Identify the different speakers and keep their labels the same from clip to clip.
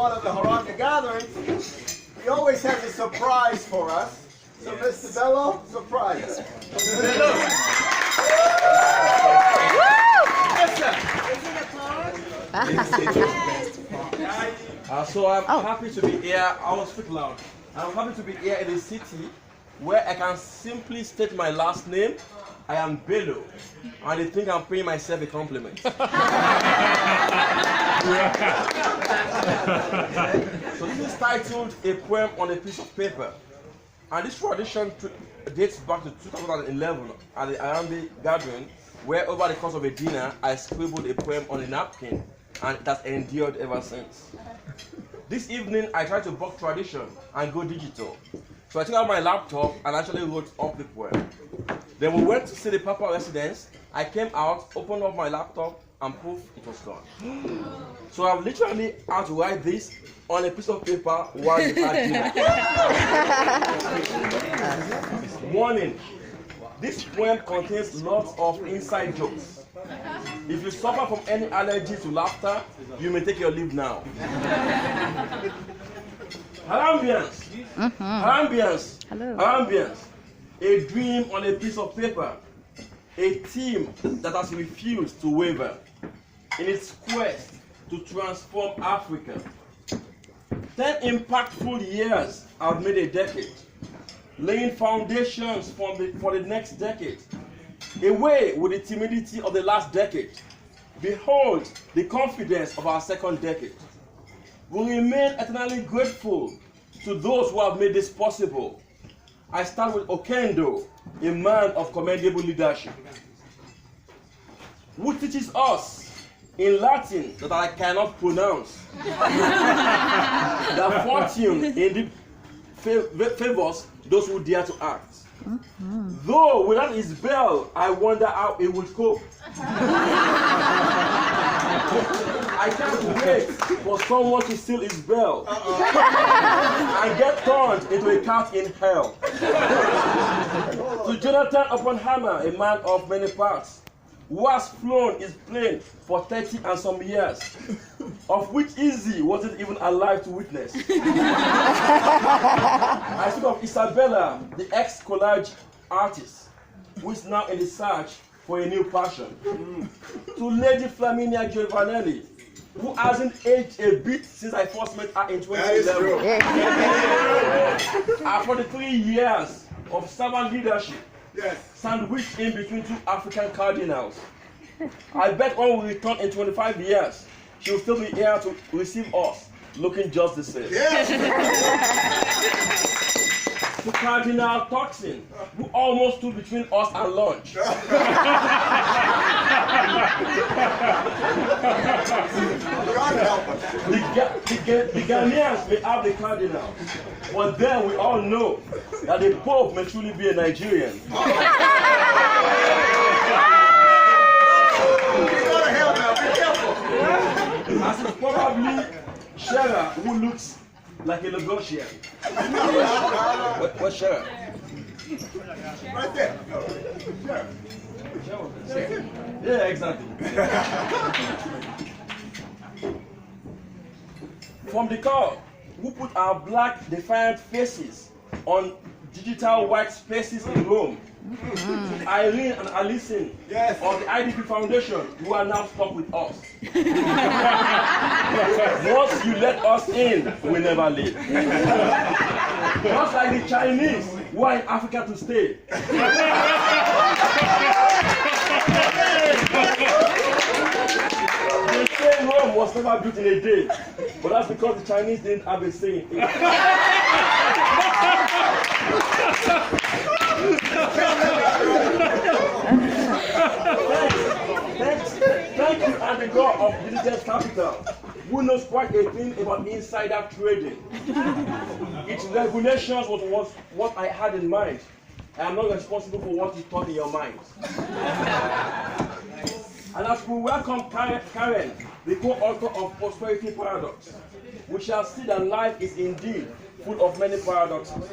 Speaker 1: one of the Harambeans gatherings, he always has a surprise for us. So, Mr. Bello, surprise.
Speaker 2: So I'm happy to be here. I will speak loud. I'm happy to be here in a city where I can simply state my last name. I am Bello, and they think I'm paying myself a compliment. So this is titled A Poem on a Piece of Paper. And this tradition dates back to 2011 at the Harambeans gathering, where over the course of a dinner, I scribbled a poem on a napkin, and it has endured ever since. This evening, I tried to buck tradition and go digital. So I took out my laptop and actually wrote up the poem. Then we went to see the Papa residence. I came out, opened up my laptop, and poof, it was gone. So I've literally had to write this on a piece of paper while you had dinner. Warning, this poem contains lots of inside jokes. If you suffer from any allergy to laughter, you may take your leave now. Harambeans, Harambeans, Harambeans, a dream on a piece of paper, a team that has refused to waver in its quest to transform Africa. 10 impactful years have made a decade, laying foundations for the next decade. Away with the timidity of the last decade. Behold the confidence of our second decade. We remain eternally grateful to those who have made this possible. I start with Okendo, a man of commendable leadership, who teaches us in Latin that I cannot pronounce that fortune indeed favors those who dare to act. Though without his bell, I wonder how he would cope. I can't wait for someone to steal his bell and get turned into a cat in hell. To Jonathan Oppenheimer, a man of many parts, who has flown his plane for 30 and some years, of which Izzy wasn't even alive to witness. I speak of Isabella, the ex-college artist, who is now in the search for a new passion. To Lady Flaminia Giovanelli, who hasn't aged a bit since I first met her in 2011. After the 3 years of servant leadership, sandwiched in between two African cardinals, I bet when we return in 25 years, she will still be here to receive us, looking just the same. To Cardinal Toxin, who almost stood between us and lunch. The Ghanaians may have the cardinal, but then we all know that the Pope may truly be a Nigerian. As it's probably Shera, who looks like a Lagosian. What's Shera?
Speaker 1: Right there.
Speaker 2: Yeah, exactly. From the car, who put our black defiant faces on digital white spaces in Rome. Irene and Alison of the IDP Foundation, who are now stuck with us. Once you let us in, we never leave. Just like the Chinese, who are in Africa to stay. They say Rome was never built in a day, but that's because the Chinese didn't have a say in it. Thank you, and the God of diligent capital, who knows quite a thing about insider trading. Its regulations was what I had in mind. I am not responsible for what you thought in your mind. And as we welcome Karen, the co-author of Prosperity Paradox, we shall see that life is indeed full of many paradoxes.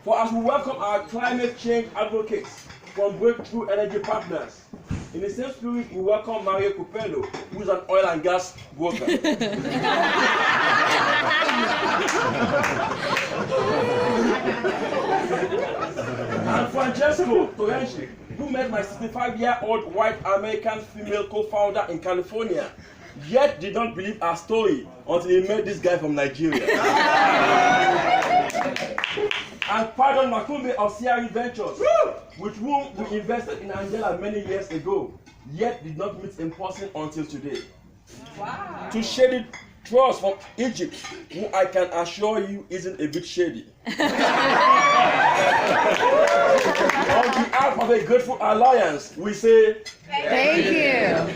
Speaker 2: For as we welcome our climate change advocates from Breakthrough Energy Partners, in the same spirit we welcome Mario Cupello, who is an oil and gas broker. Roscoe Torenshi, who met my 65-year-old white American female co-founder in California, yet did not believe our story until he met this guy from Nigeria. And Pardon Makumbi of CRE Ventures, with whom we invested in Angela many years ago, yet did not meet in person until today. Wow. To Shady Trust from Egypt, who I can assure you isn't a bit shady. On behalf of a grateful alliance, we say
Speaker 3: thank you.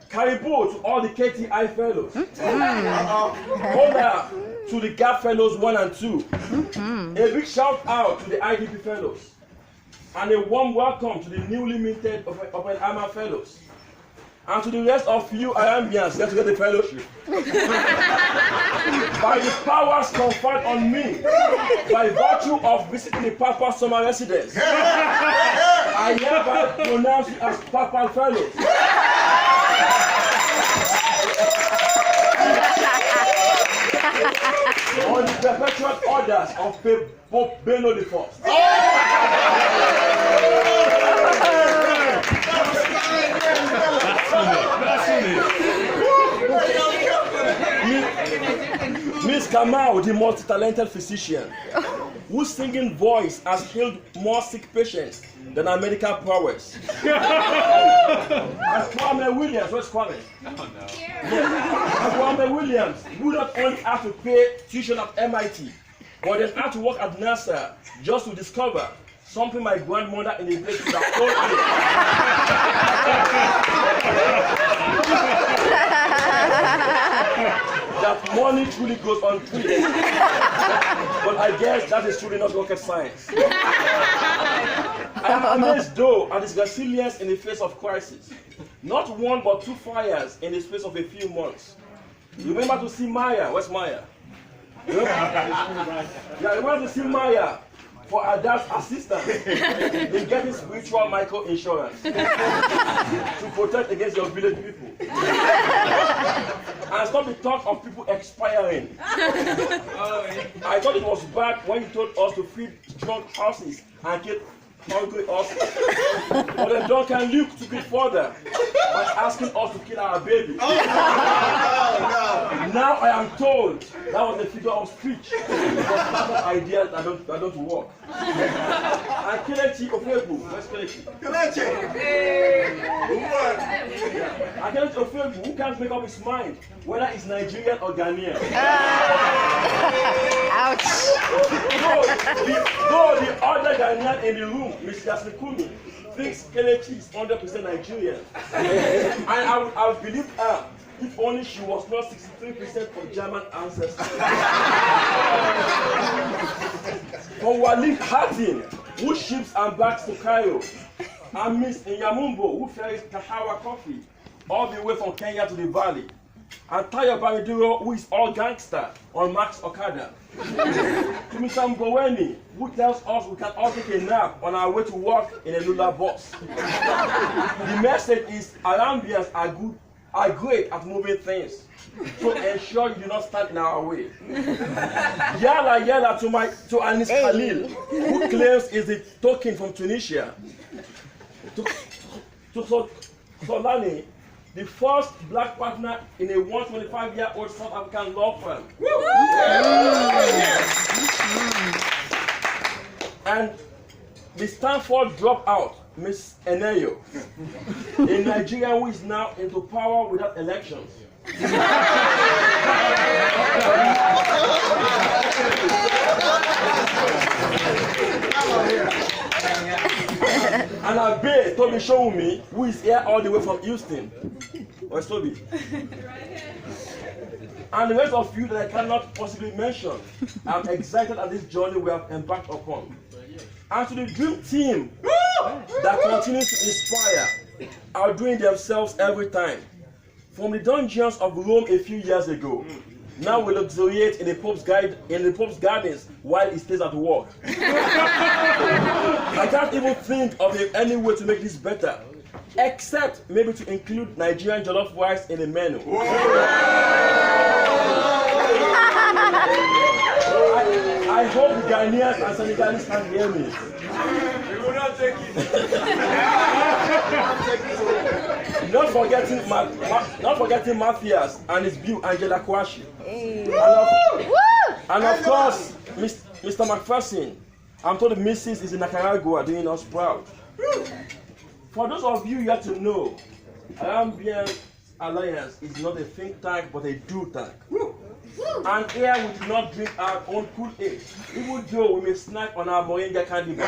Speaker 2: Caribou to all the KTI fellows. Hola to the GAP fellows 1 and 2. A big shout out to the IDP fellows. And a warm welcome to the newly minted Oppenheimer fellows. And to the rest of you Harambeans here to get the fellowship. By the powers conferred on me, by virtue of visiting the Papal summer residence, I hereby pronounce you as Papal fellows. On the perpetual orders of Pope Bello the First. Miss Kamau, the multi-talented physician, whose singing voice has healed more sick patients than our medical prowess. And Kwame Williams, where's Kwame? Oh, no. Yeah. And Kwame Williams, who not only had to pay tuition at MIT, but then had to work at NASA just to discover something my grandmother in the village would have told me. That money truly goes on trees. But I guess that is truly not rocket science. I am amazed though at his resilience in the face of crisis. Not 1 but 2 fires in the space of a few months. Remember to see Maya. Where's Maya? Yeah, remember to see Maya for her dad's assistance in getting spiritual micro insurance to protect against your village people. And stop the talk of people expiring. I thought it was bad when you told us to feed drunk horses and kill hungry horses. But then Duncan Luke took it further by asking us to kill our baby. Now I am told that was a figure of speech. It was part of ideas that don't work. And Kelechi Ofebu, where's Kelechi? Kelechi! And Kelechi Ofebu, who can't make up his mind whether it's Nigerian or Ghanaian.
Speaker 3: Ouch!
Speaker 2: Though the other Ghanaian in the room, Mr. Yasikumi, thinks Kelechi is 100% Nigerian. And I would believe her if only she was not 63% of German ancestry. For Walid Hatin, who ships and backs to Cairo, and Miss Nyamumbo, who ferries Kahawa coffee all the way from Kenya to the valley, and Tayo Bariduro, who is all gangster on Max Okada. To Mr. Mboweni, who tells us we can all take a nap on our way to work in a Lula bus. The message is Harambeans are great at moving things, so ensure you do not stand in our way. Yalla yalla to Anis Khalil, who claims is the token from Tunisia. To Solani, the first black partner in a 125-year-old South African law firm. And the Stanford dropout, Miss Eneyo, a Nigerian who is now into power without elections. And Abe Toby Showumi, who is here all the way from Houston. Where's Toby? And the rest of you that I cannot possibly mention. I'm excited at this journey we have embarked upon. And to the dream team that continues to inspire, outdoing themselves every time. From the dungeons of Rome a few years ago, now we luxuriate in the Pope's gardens while he stays at work. I can't even think of any way to make this better, except maybe to include Nigerian jollof rice in the menu. I hope the Ghanaians and Senegalese can hear me.
Speaker 4: We will not take it.
Speaker 2: Not forgetting Matthias and his view, Angela Kwashi. And of course, Mr. McPherson. I'm told the Mrs. is in Nicaragua doing us proud. For those of you yet to know, Harambeans Alliance is not a think tank but a do tank. And here we do not drink our own Kool-Aid, even though we may snack on our moringa candy bar.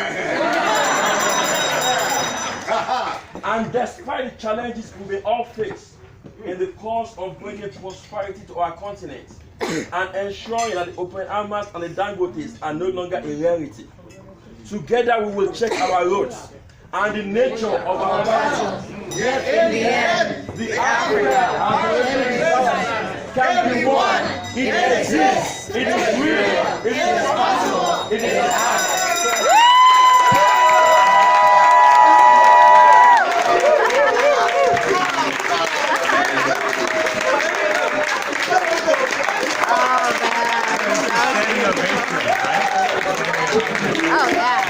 Speaker 2: And despite the challenges we may all face in the course of bringing prosperity to our continent and ensuring that the Oppenheimers and the Dangotes are no longer a rarity, together we will check our roads and the nature of our lives. Yet in the end, the Africa can be one. It exists. It is real. It is possible. It is us.
Speaker 3: Oh, yeah. Oh, yeah.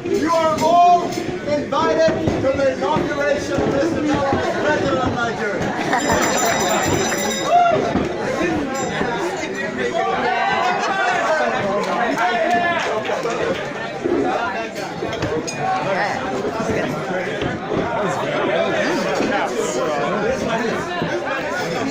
Speaker 1: You are all invited to the inauguration of Mr. Bello as President of Nigeria.